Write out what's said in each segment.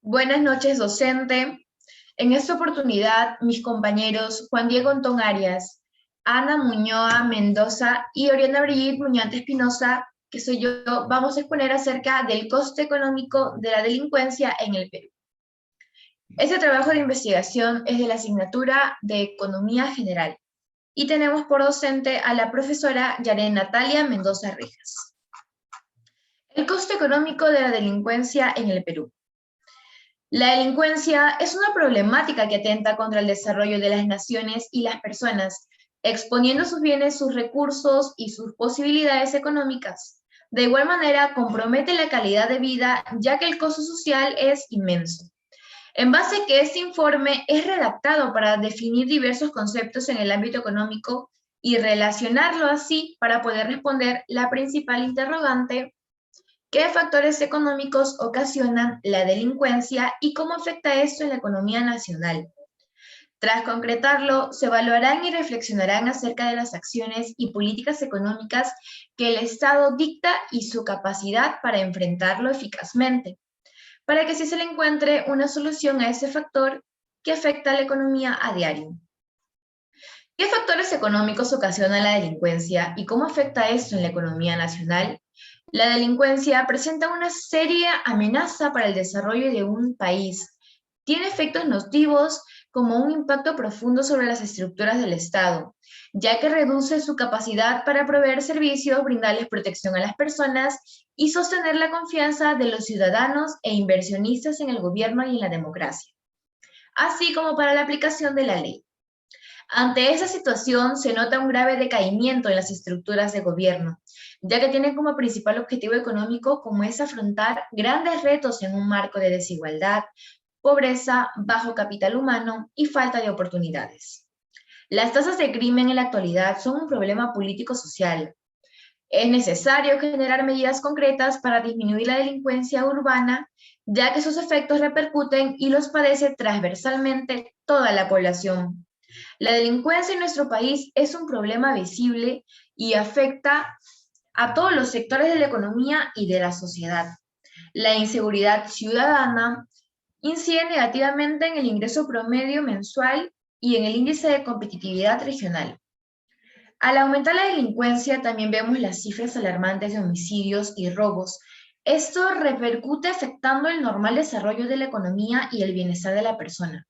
Buenas noches, docente. En esta oportunidad, mis compañeros Juan Diego Antón Arias, Ana Muñoa Mendoza y Oriana Brigitte Muñante Espinosa, que soy yo, vamos a exponer acerca del coste económico de la delincuencia en el Perú. Este trabajo de investigación es de la asignatura de Economía General y tenemos por docente a la profesora Yaren Natalia Mendoza Rijas. El coste económico de la delincuencia en el Perú. La delincuencia es una problemática que atenta contra el desarrollo de las naciones y las personas, exponiendo sus bienes, sus recursos y sus posibilidades económicas. De igual manera, compromete la calidad de vida, ya que el costo social es inmenso. En base a que este informe es redactado para definir diversos conceptos en el ámbito económico y relacionarlo así para poder responder la principal interrogante: ¿qué factores económicos ocasionan la delincuencia y cómo afecta esto en la economía nacional? Tras concretarlo, se evaluarán y reflexionarán acerca de las acciones y políticas económicas que el Estado dicta y su capacidad para enfrentarlo eficazmente, para que así se le encuentre una solución a ese factor que afecta a la economía a diario. ¿Qué factores económicos ocasionan la delincuencia y cómo afecta esto en la economía nacional? La delincuencia presenta una seria amenaza para el desarrollo de un país. Tiene efectos nocivos como un impacto profundo sobre las estructuras del Estado, ya que reduce su capacidad para proveer servicios, brindarles protección a las personas y sostener la confianza de los ciudadanos e inversionistas en el gobierno y en la democracia, así como para la aplicación de la ley. Ante esa situación se nota un grave decaimiento en las estructuras de gobierno, ya que tienen como principal objetivo económico como es afrontar grandes retos en un marco de desigualdad, pobreza, bajo capital humano y falta de oportunidades. Las tasas de crimen en la actualidad son un problema político-social. Es necesario generar medidas concretas para disminuir la delincuencia urbana, ya que sus efectos repercuten y los padece transversalmente toda la población. La delincuencia en nuestro país es un problema visible y afecta a todos los sectores de la economía y de la sociedad. La inseguridad ciudadana incide negativamente en el ingreso promedio mensual y en el índice de competitividad regional. Al aumentar la delincuencia, también vemos las cifras alarmantes de homicidios y robos. Esto repercute afectando el normal desarrollo de la economía y el bienestar de la persona.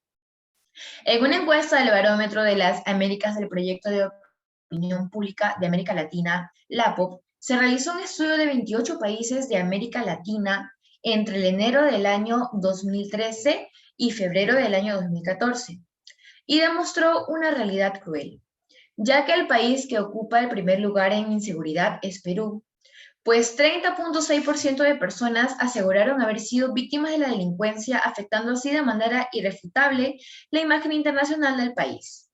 En una encuesta del Barómetro de las Américas del Proyecto de Opinión Pública de América Latina, LAPOP, se realizó un estudio de 28 países de América Latina entre el enero del año 2013 y febrero del año 2014, y demostró una realidad cruel, ya que el país que ocupa el primer lugar en inseguridad es Perú, pues 30.6% de personas aseguraron haber sido víctimas de la delincuencia, afectando así de manera irrefutable la imagen internacional del país.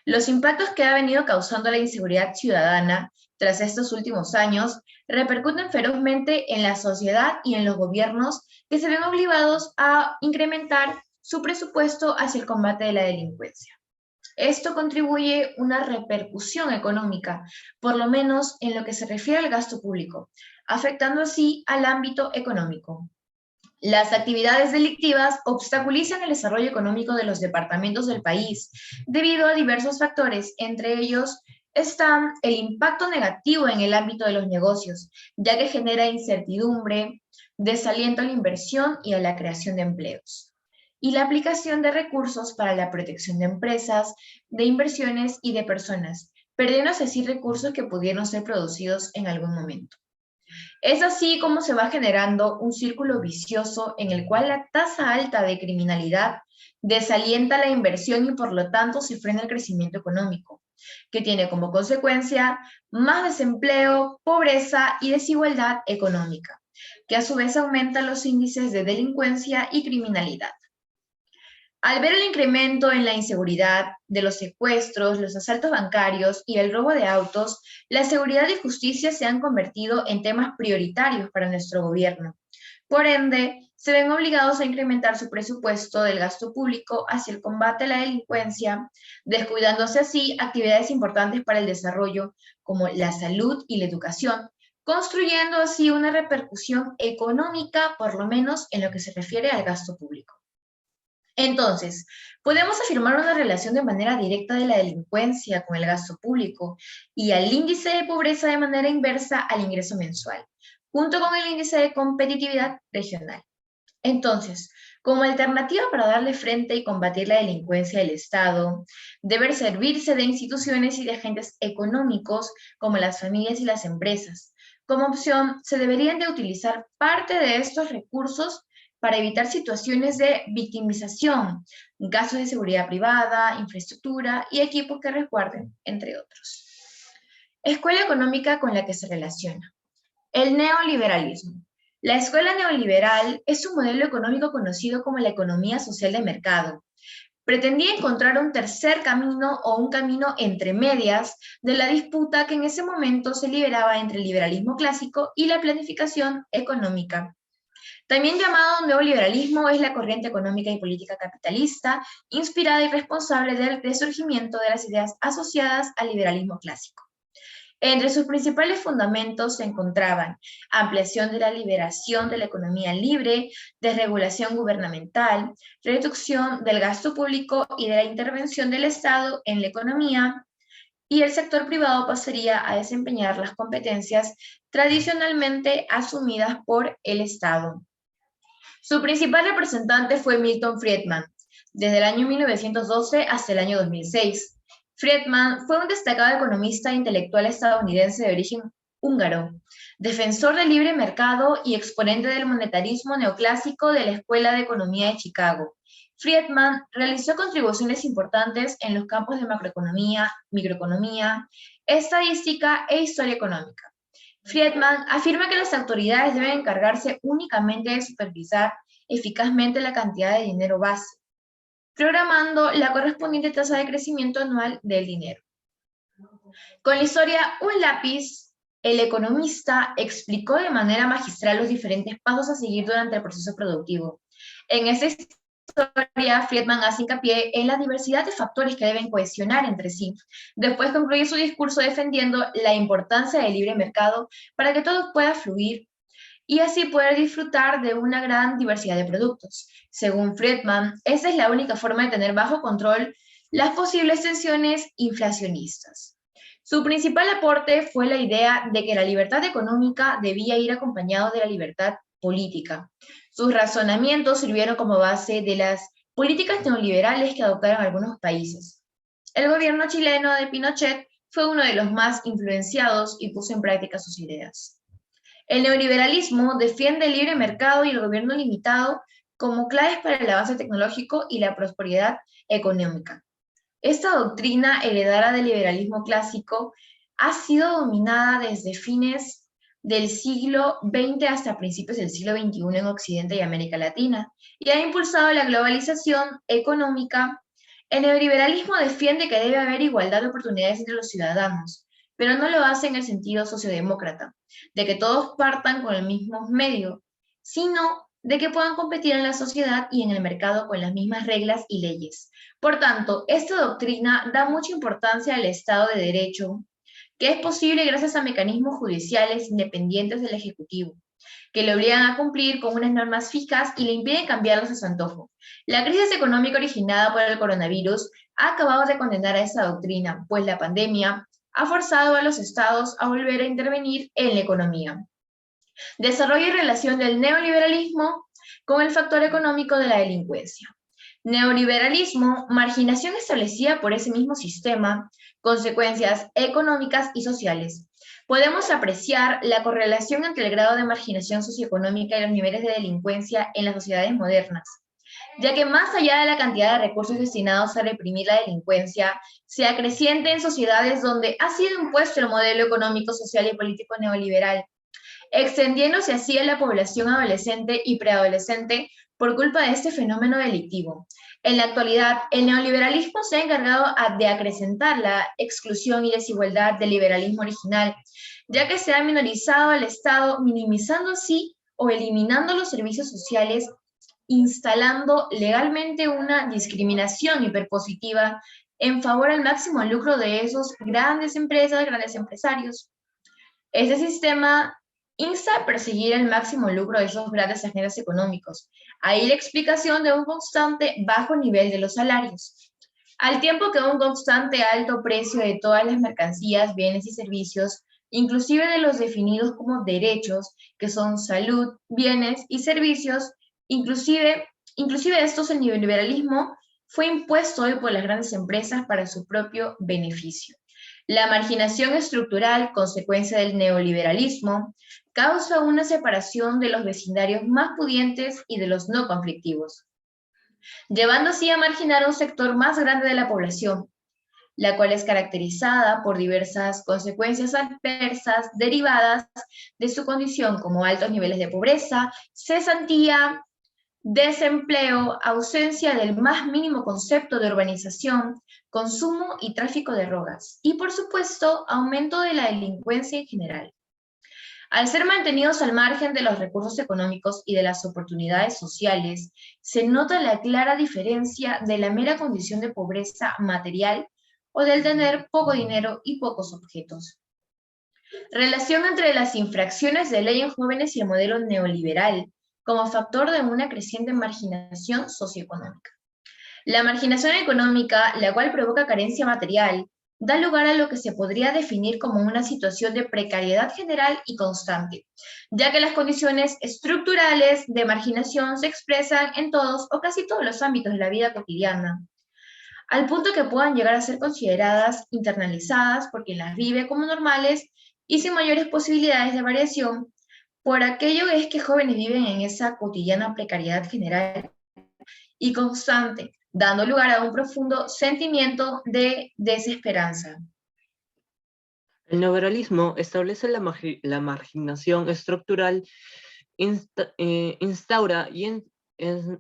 Los impactos que ha venido causando la inseguridad ciudadana tras estos últimos años repercuten ferozmente en la sociedad y en los gobiernos, que se ven obligados a incrementar su presupuesto hacia el combate de la delincuencia. Esto contribuye a una repercusión económica, por lo menos en lo que se refiere al gasto público, afectando así al ámbito económico. Las actividades delictivas obstaculizan el desarrollo económico de los departamentos del país debido a diversos factores. Entre ellos están el impacto negativo en el ámbito de los negocios, ya que genera incertidumbre, desaliento a la inversión y a la creación de empleos, y la aplicación de recursos para la protección de empresas, de inversiones y de personas, perdiéndose así recursos que pudieron ser producidos en algún momento. Es así como se va generando un círculo vicioso en el cual la tasa alta de criminalidad desalienta la inversión y por lo tanto se frena el crecimiento económico, que tiene como consecuencia más desempleo, pobreza y desigualdad económica, que a su vez aumenta los índices de delincuencia y criminalidad. Al ver el incremento en la inseguridad de los secuestros, los asaltos bancarios y el robo de autos, la seguridad y justicia se han convertido en temas prioritarios para nuestro gobierno. Por ende, se ven obligados a incrementar su presupuesto del gasto público hacia el combate a la delincuencia, descuidándose así actividades importantes para el desarrollo como la salud y la educación, construyendo así una repercusión económica, por lo menos en lo que se refiere al gasto público. Entonces, podemos afirmar una relación de manera directa de la delincuencia con el gasto público y al índice de pobreza de manera inversa al ingreso mensual, junto con el índice de competitividad regional. Entonces, como alternativa para darle frente y combatir la delincuencia del Estado, debe servirse de instituciones y de agentes económicos como las familias y las empresas. Como opción, se deberían de utilizar parte de estos recursos para evitar situaciones de victimización, gastos de seguridad privada, infraestructura y equipos que resguarden, entre otros. Escuela económica con la que se relaciona. El neoliberalismo. La escuela neoliberal es un modelo económico conocido como la economía social de mercado. Pretendía encontrar un tercer camino o un camino entre medias de la disputa que en ese momento se liberaba entre el liberalismo clásico y la planificación económica. También llamado neoliberalismo es la corriente económica y política capitalista, inspirada y responsable del resurgimiento de las ideas asociadas al liberalismo clásico. Entre sus principales fundamentos se encontraban ampliación de la liberación de la economía libre, desregulación gubernamental, reducción del gasto público y de la intervención del Estado en la economía, y el sector privado pasaría a desempeñar las competencias tradicionalmente asumidas por el Estado. Su principal representante fue Milton Friedman, desde el año 1912 hasta el año 2006. Friedman fue un destacado economista e intelectual estadounidense de origen húngaro, defensor del libre mercado y exponente del monetarismo neoclásico de la Escuela de Economía de Chicago. Friedman realizó contribuciones importantes en los campos de macroeconomía, microeconomía, estadística e historia económica. Friedman afirma que las autoridades deben encargarse únicamente de supervisar eficazmente la cantidad de dinero base, programando la correspondiente tasa de crecimiento anual del dinero. Con la historia Un lápiz, el economista explicó de manera magistral los diferentes pasos a seguir durante el proceso productivo. En esta historia, Friedman hace hincapié en la diversidad de factores que deben cohesionar entre sí. Después concluye su discurso defendiendo la importancia del libre mercado para que todo pueda fluir y así poder disfrutar de una gran diversidad de productos. Según Friedman, esa es la única forma de tener bajo control las posibles tensiones inflacionistas. Su principal aporte fue la idea de que la libertad económica debía ir acompañado de la libertad política. Sus razonamientos sirvieron como base de las políticas neoliberales que adoptaron algunos países. El gobierno chileno de Pinochet fue uno de los más influenciados y puso en práctica sus ideas. El neoliberalismo defiende el libre mercado y el gobierno limitado como claves para el avance tecnológico y la prosperidad económica. Esta doctrina heredada del liberalismo clásico ha sido dominada desde fines del siglo XX hasta principios del siglo XXI en Occidente y América Latina, y ha impulsado la globalización económica. El neoliberalismo defiende que debe haber igualdad de oportunidades entre los ciudadanos, pero no lo hace en el sentido sociodemócrata, de que todos partan con el mismo medio, sino de que puedan competir en la sociedad y en el mercado con las mismas reglas y leyes. Por tanto, esta doctrina da mucha importancia al Estado de Derecho, que es posible gracias a mecanismos judiciales independientes del Ejecutivo, que le obligan a cumplir con unas normas fijas y le impiden cambiarlos a su antojo. La crisis económica originada por el coronavirus ha acabado de condenar a esta doctrina, pues la pandemia ha forzado a los estados a volver a intervenir en la economía. Desarrollo y relación del neoliberalismo con el factor económico de la delincuencia. Neoliberalismo, marginación establecida por ese mismo sistema, consecuencias económicas y sociales. Podemos apreciar la correlación entre el grado de marginación socioeconómica y los niveles de delincuencia en las sociedades modernas, ya que más allá de la cantidad de recursos destinados a reprimir la delincuencia, se acreciente en sociedades donde ha sido impuesto el modelo económico, social y político neoliberal, extendiéndose así a la población adolescente y preadolescente por culpa de este fenómeno delictivo. En la actualidad, el neoliberalismo se ha encargado de acrecentar la exclusión y desigualdad del liberalismo original, ya que se ha minorizado al Estado, minimizando así o eliminando los servicios sociales, instalando legalmente una discriminación hiperpositiva en favor al máximo lucro de esos grandes empresas, grandes empresarios. Este sistema insta a perseguir el máximo lucro de esos grandes agentes económicos. Ahí la explicación de un constante bajo nivel de los salarios. Al tiempo que un constante alto precio de todas las mercancías, bienes y servicios, inclusive de los definidos como derechos, que son salud, bienes y servicios, inclusive, inclusive estos el neoliberalismo fue impuesto hoy por las grandes empresas para su propio beneficio. La marginación estructural, consecuencia del neoliberalismo, causa una separación de los vecindarios más pudientes y de los no conflictivos, llevando así a marginar a un sector más grande de la población, la cual es caracterizada por diversas consecuencias adversas derivadas de su condición como altos niveles de pobreza, cesantía, desempleo, ausencia del más mínimo concepto de urbanización, consumo y tráfico de drogas, y por supuesto, aumento de la delincuencia en general. Al ser mantenidos al margen de los recursos económicos y de las oportunidades sociales, se nota la clara diferencia de la mera condición de pobreza material o del tener poco dinero y pocos objetos. Relación entre las infracciones de ley en jóvenes y el modelo neoliberal como factor de una creciente marginación socioeconómica. La marginación económica, la cual provoca carencia material, da lugar a lo que se podría definir como una situación de precariedad general y constante, ya que las condiciones estructurales de marginación se expresan en todos o casi todos los ámbitos de la vida cotidiana, al punto que puedan llegar a ser consideradas internalizadas por quien las vive como normales y sin mayores posibilidades de variación. Por aquello es que jóvenes viven en esa cotidiana precariedad general y constante, dando lugar a un profundo sentimiento de desesperanza. El neoliberalismo establece la marginación estructural, instaura y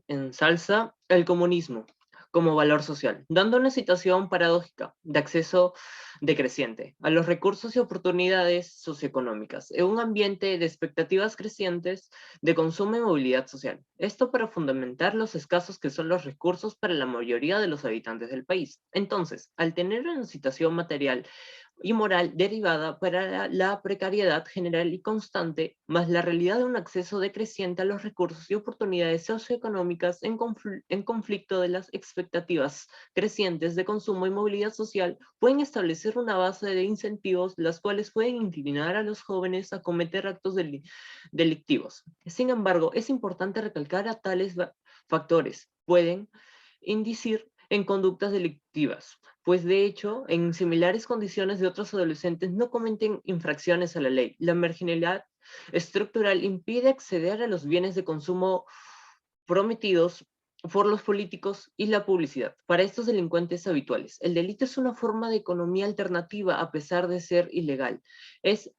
ensalza el comunismo como valor social, dando una situación paradójica de acceso decreciente a los recursos y oportunidades socioeconómicas, en un ambiente de expectativas crecientes de consumo y movilidad social. Esto para fundamentar los escasos que son los recursos para la mayoría de los habitantes del país. Entonces, al tener una situación material y moral derivada para la precariedad general y constante, más la realidad de un acceso decreciente a los recursos y oportunidades socioeconómicas en conflicto de las expectativas crecientes de consumo y movilidad social, pueden establecer una base de incentivos las cuales pueden inclinar a los jóvenes a cometer actos delictivos. Sin embargo, es importante recalcar a tales factores pueden indicir en conductas delictivas, pues de hecho, en similares condiciones de otros adolescentes no cometen infracciones a la ley. La marginalidad estructural impide acceder a los bienes de consumo prometidos por los políticos y la publicidad. Para estos delincuentes habituales, el delito es una forma de economía alternativa a pesar de ser ilegal. Es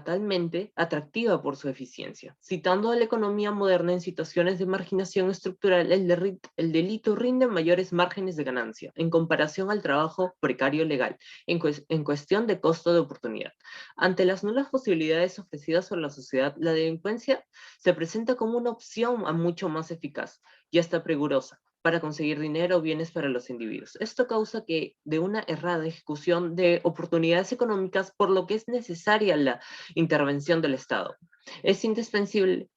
talmente atractiva por su eficiencia. Citando a la economía moderna en situaciones de marginación estructural, el delito rinde mayores márgenes de ganancia en comparación al trabajo precario legal, en cuestión de costo de oportunidad. Ante las nulas posibilidades ofrecidas por la sociedad, la delincuencia se presenta como una opción mucho más eficaz y hasta pregurosa para conseguir dinero o bienes para los individuos. Esto causa que de una errada ejecución de oportunidades económicas, por lo que es necesaria la intervención del Estado. Es indispensable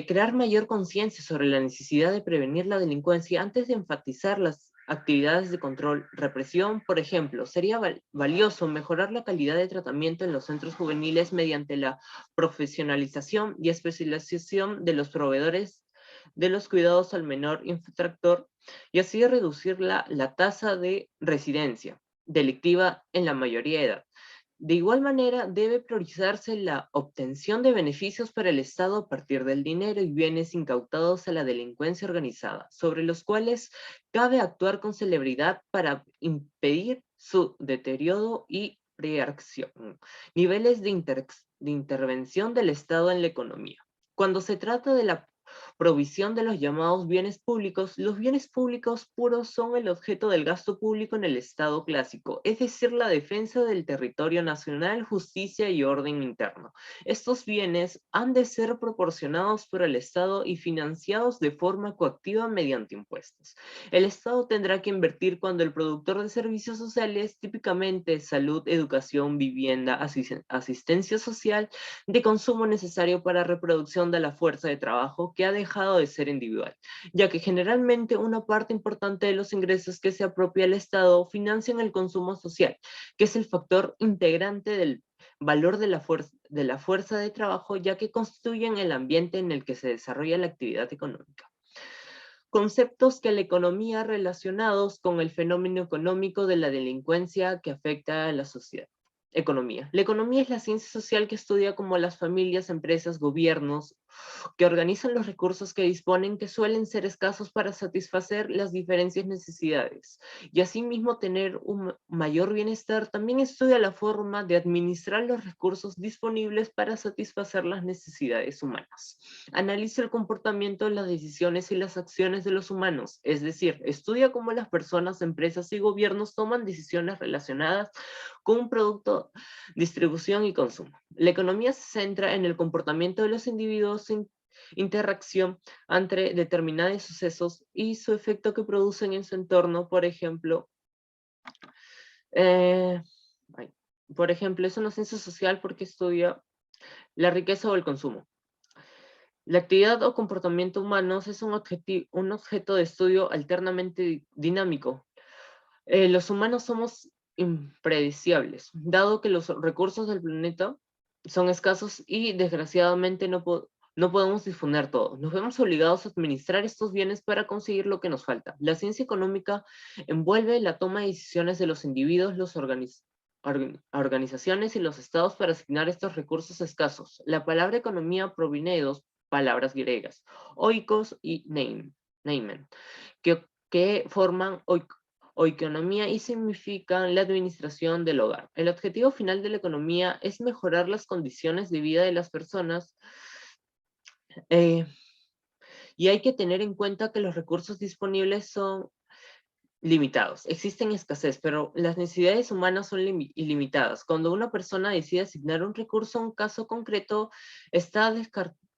crear mayor conciencia sobre la necesidad de prevenir la delincuencia antes de enfatizar las actividades de control, represión. Por ejemplo, sería valioso mejorar la calidad de tratamiento en los centros juveniles mediante la profesionalización y especialización de los proveedores de los cuidados al menor infractor y así reducir la tasa de residencia delictiva en la mayoría de edad. De igual manera, debe priorizarse la obtención de beneficios para el Estado a partir del dinero y bienes incautados a la delincuencia organizada, sobre los cuales cabe actuar con celeridad para impedir su deterioro y reacción. Niveles de intervención del Estado en la economía. Cuando se trata de la Provisión de los llamados bienes públicos. Los bienes públicos puros son el objeto del gasto público en el Estado clásico, es decir, la defensa del territorio nacional, justicia y orden interno. Estos bienes han de ser proporcionados por el Estado y financiados de forma coactiva mediante impuestos. El Estado tendrá que invertir cuando el productor de servicios sociales, típicamente salud, educación, vivienda, asistencia social, de consumo necesario para reproducción de la fuerza de trabajo que ha dejado de ser individual, ya que generalmente una parte importante de los ingresos que se apropia el Estado financian el consumo social, que es el factor integrante del valor de la fuerza de trabajo, ya que constituyen el ambiente en el que se desarrolla la actividad económica. Conceptos que la economía relacionados con el fenómeno económico de la delincuencia que afecta a la sociedad. Economía. La economía es la ciencia social que estudia cómo las familias, empresas, gobiernos que organizan los recursos que disponen, que suelen ser escasos para satisfacer las diferentes necesidades y asimismo tener un mayor bienestar. También estudia la forma de administrar los recursos disponibles para satisfacer las necesidades humanas. Analiza el comportamiento, las decisiones y las acciones de los humanos, es decir, estudia cómo las personas, empresas y gobiernos toman decisiones relacionadas con un producto, distribución y consumo. La economía se centra en el comportamiento de los individuos en interacción entre determinados sucesos y su efecto que producen en su entorno. Eh, por ejemplo, es una ciencia social porque estudia la riqueza o el consumo. La actividad o comportamiento humanos es un objeto de estudio alternamente dinámico. Los humanos somos impredecibles, dado que los recursos del planeta son escasos y desgraciadamente no podemos disponer todos. Nos vemos obligados a administrar estos bienes para conseguir lo que nos falta. La ciencia económica envuelve la toma de decisiones de los individuos, las organizaciones y los estados para asignar estos recursos escasos. La palabra economía proviene de dos palabras griegas, oikos y neimen, que forman oikonomía y significan la administración del hogar. El objetivo final de la economía es mejorar las condiciones de vida de las personas, eh, y hay que tener en cuenta que los recursos disponibles son limitados. Existen escasez, pero las necesidades humanas son ilimitadas. Cuando una persona decide asignar un recurso a un caso concreto, está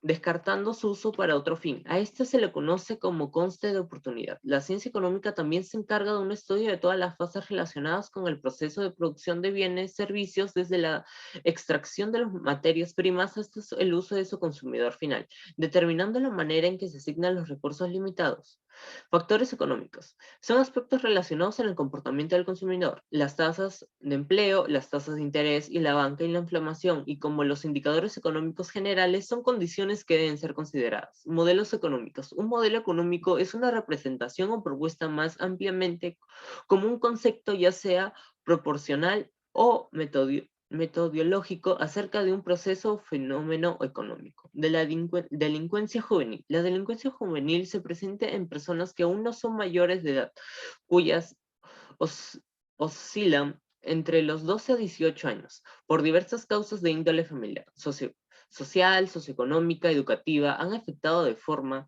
descartando su uso para otro fin. A esto se le conoce como coste de oportunidad. La ciencia económica también se encarga de un estudio de todas las fases relacionadas con el proceso de producción de bienes, servicios, desde la extracción de las materias primas hasta el uso de su consumidor final, determinando la manera en que se asignan los recursos limitados. Factores económicos. Son aspectos relacionados en el comportamiento del consumidor, las tasas de empleo, las tasas de interés y la banca y la inflación, y como los indicadores económicos generales son condiciones que deben ser consideradas. Modelos económicos. Un modelo económico es una representación o propuesta más ampliamente como un concepto ya sea proporcional o metodológico acerca de un proceso o fenómeno económico. De la delincuencia juvenil. La delincuencia juvenil se presenta en personas que aún no son mayores de edad, cuyas oscilan entre los 12 a 18 años, por diversas causas de índole familiar, social, socioeconómica, educativa, han afectado de forma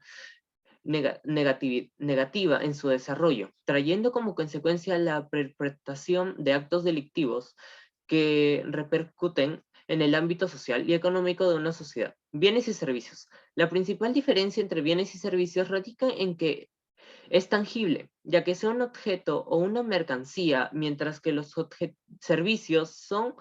negativa en su desarrollo, trayendo como consecuencia la perpetración de actos delictivos que repercuten en el ámbito social y económico de una sociedad. Bienes y servicios. La principal diferencia entre bienes y servicios radica en que es tangible, ya que sea un objeto o una mercancía, mientras que los servicios son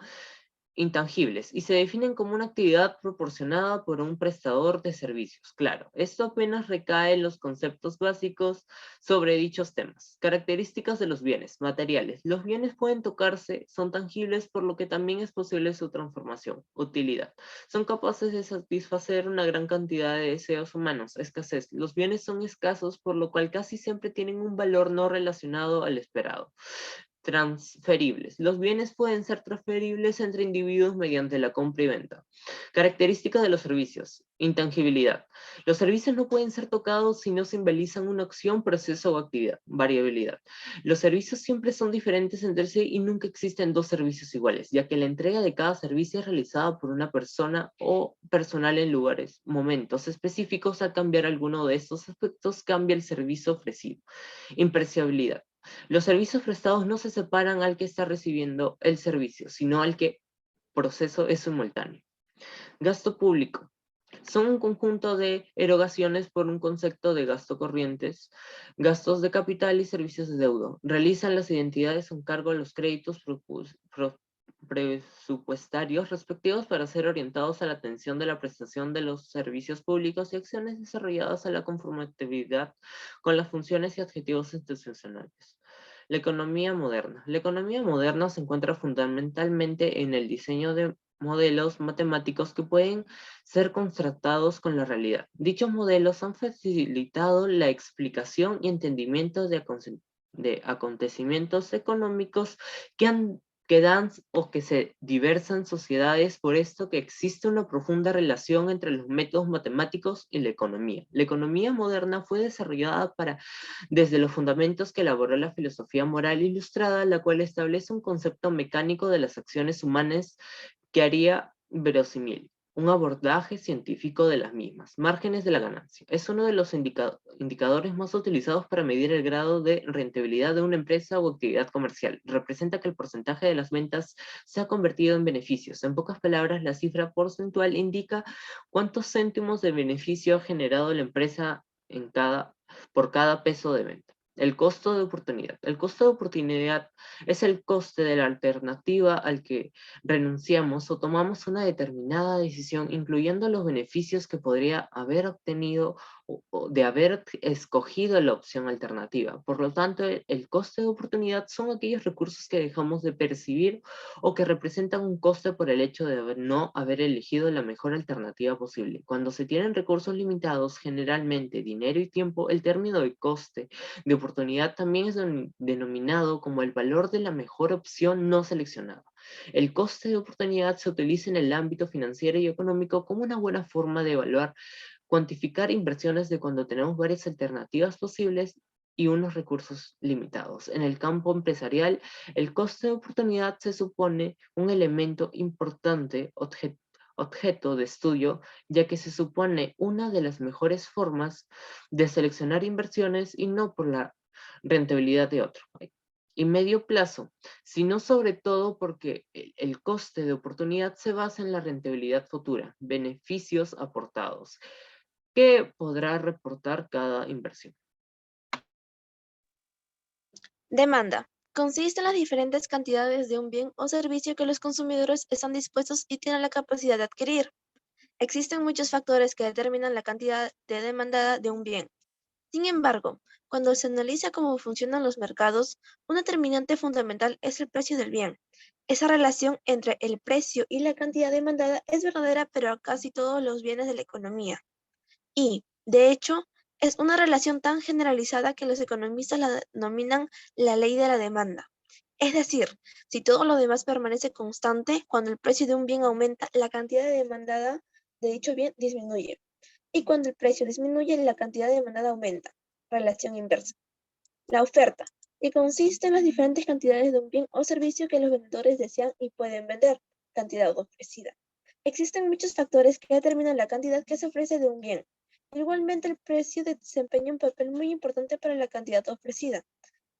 intangibles y se definen como una actividad proporcionada por un prestador de servicios. Claro, esto apenas recae en los conceptos básicos sobre dichos temas. Características de los bienes materiales. Los bienes pueden tocarse, son tangibles, por lo que también es posible su transformación. Utilidad. Son capaces de satisfacer una gran cantidad de deseos humanos. Escasez. Los bienes son escasos, por lo cual casi siempre tienen un valor no relacionado al esperado. transferibles. Los bienes pueden ser transferibles entre individuos mediante la compra y venta. Características de los servicios. Intangibilidad. Los servicios no pueden ser tocados si no simbolizan una acción, proceso o actividad. Variabilidad. Los servicios siempre son diferentes entre sí y nunca existen dos servicios iguales, ya que la entrega de cada servicio es realizada por una persona o personal en lugares, momentos específicos. Al cambiar alguno de estos aspectos, cambia el servicio ofrecido. Impreciabilidad. Los servicios prestados no se separan al que está recibiendo el servicio, sino al que proceso es simultáneo. Gasto público. Son un conjunto de erogaciones por un concepto de gasto corrientes, gastos de capital y servicios de deuda. Realizan las identidades un cargo a los créditos presupuestarios respectivos para ser orientados a la atención de la prestación de los servicios públicos y acciones desarrolladas a la conformatividad con las funciones y objetivos institucionales. La economía moderna. La economía moderna se encuentra fundamentalmente en el diseño de modelos matemáticos que pueden ser contrastados con la realidad. Dichos modelos han facilitado la explicación y entendimiento de acontecimientos económicos que dan o que se diversan sociedades, por esto que existe una profunda relación entre los métodos matemáticos y la economía. La economía moderna fue desarrollada desde los fundamentos que elaboró la filosofía moral ilustrada, la cual establece un concepto mecánico de las acciones humanas que haría verosímil un abordaje científico de las mismas. Márgenes de la ganancia. Es uno de los indicadores más utilizados para medir el grado de rentabilidad de una empresa o actividad comercial. Representa que el porcentaje de las ventas se ha convertido en beneficios. En pocas palabras, la cifra porcentual indica cuántos céntimos de beneficio ha generado la empresa por cada peso de venta. El costo de oportunidad. El costo de oportunidad es el coste de la alternativa al que renunciamos o tomamos una determinada decisión, incluyendo los beneficios que podría haber obtenido o de haber escogido la opción alternativa. Por lo tanto, el coste de oportunidad son aquellos recursos que dejamos de percibir o que representan un coste por el hecho de no haber elegido la mejor alternativa posible. Cuando se tienen recursos limitados, generalmente dinero y tiempo, el término de coste de oportunidad también es denominado como el valor de la mejor opción no seleccionada. El coste de oportunidad se utiliza en el ámbito financiero y económico como una buena forma de evaluar, cuantificar inversiones de cuando tenemos varias alternativas posibles y unos recursos limitados. En el campo empresarial, el coste de oportunidad se supone un elemento importante, objeto de estudio, ya que se supone una de las mejores formas de seleccionar inversiones y no por la rentabilidad de otro. Y medio plazo, sino sobre todo porque el coste de oportunidad se basa en la rentabilidad futura, beneficios aportados, que podrá reportar cada inversión. Demanda. Consiste en las diferentes cantidades de un bien o servicio que los consumidores están dispuestos y tienen la capacidad de adquirir. Existen muchos factores que determinan la cantidad de demandada de un bien. Sin embargo, cuando se analiza cómo funcionan los mercados, un determinante fundamental es el precio del bien. Esa relación entre el precio y la cantidad demandada es verdadera para casi todos los bienes de la economía. Y, de hecho, es una relación tan generalizada que los economistas la denominan la ley de la demanda. Es decir, si todo lo demás permanece constante, cuando el precio de un bien aumenta, la cantidad demandada de dicho bien disminuye. Y cuando el precio disminuye, la cantidad demandada aumenta. Relación inversa. La oferta, que consiste en las diferentes cantidades de un bien o servicio que los vendedores desean y pueden vender, cantidad ofrecida. Existen muchos factores que determinan la cantidad que se ofrece de un bien. Igualmente, el precio desempeña un papel muy importante para la cantidad ofrecida.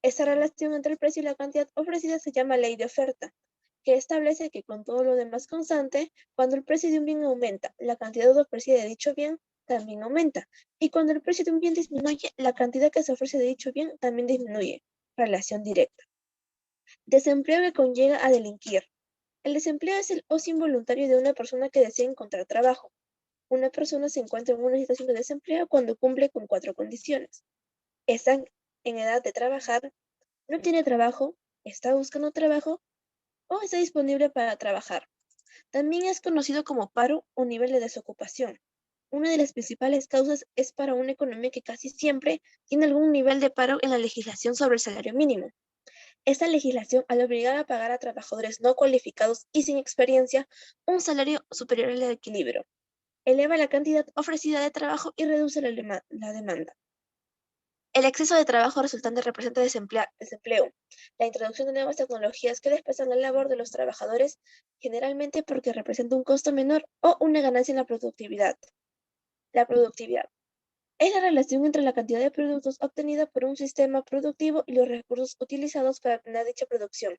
Esta relación entre el precio y la cantidad ofrecida se llama ley de oferta, que establece que con todo lo demás constante, cuando el precio de un bien aumenta, la cantidad ofrecida de dicho bien también aumenta. Y cuando el precio de un bien disminuye, la cantidad que se ofrece de dicho bien también disminuye. Relación directa. Desempleo que conlleva a delinquir. El desempleo es el ocio involuntario de una persona que desea encontrar trabajo. Una persona se encuentra en una situación de desempleo cuando cumple con 4 condiciones. Está en edad de trabajar, no tiene trabajo, está buscando trabajo o está disponible para trabajar. También es conocido como paro o nivel de desocupación. Una de las principales causas es para una economía que casi siempre tiene algún nivel de paro en la legislación sobre el salario mínimo. Esta legislación, al obligar a pagar a trabajadores no cualificados y sin experiencia un salario superior al equilibrio, eleva la cantidad ofrecida de trabajo y reduce la demanda. El exceso de trabajo resultante representa desempleo, la introducción de nuevas tecnologías que desplazan la labor de los trabajadores, generalmente porque representa un costo menor o una ganancia en la productividad. La productividad es la relación entre la cantidad de productos obtenida por un sistema productivo y los recursos utilizados para obtener dicha producción.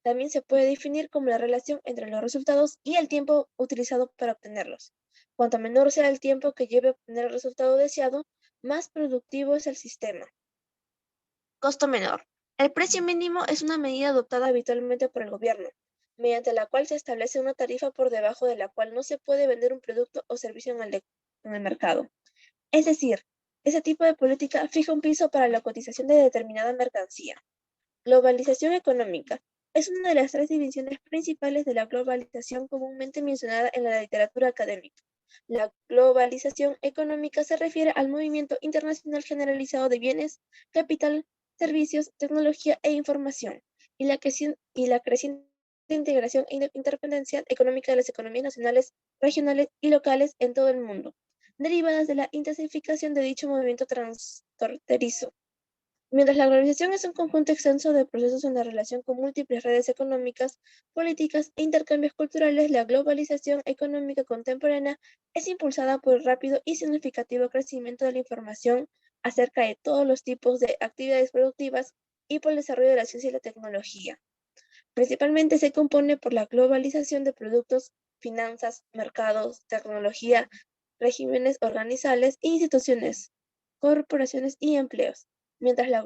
También se puede definir como la relación entre los resultados y el tiempo utilizado para obtenerlos. Cuanto menor sea el tiempo que lleve a obtener el resultado deseado, más productivo es el sistema. Costo menor. El precio mínimo es una medida adoptada habitualmente por el gobierno, mediante la cual se establece una tarifa por debajo de la cual no se puede vender un producto o servicio en el mercado. Es decir, ese tipo de política fija un piso para la cotización de determinada mercancía. Globalización económica. Es una de las tres dimensiones principales de la globalización comúnmente mencionada en la literatura académica. La globalización económica se refiere al movimiento internacional generalizado de bienes, capital, servicios, tecnología e información, y la creciente integración e interdependencia económica de las economías nacionales, regionales y locales en todo el mundo, derivadas de la intensificación de dicho movimiento transfronterizo. Mientras la globalización es un conjunto extenso de procesos en la relación con múltiples redes económicas, políticas e intercambios culturales, la globalización económica contemporánea es impulsada por el rápido y significativo crecimiento de la información acerca de todos los tipos de actividades productivas y por el desarrollo de la ciencia y la tecnología. Principalmente se compone por la globalización de productos, finanzas, mercados, tecnología, regímenes organizables, instituciones, corporaciones y empleos. Mientras la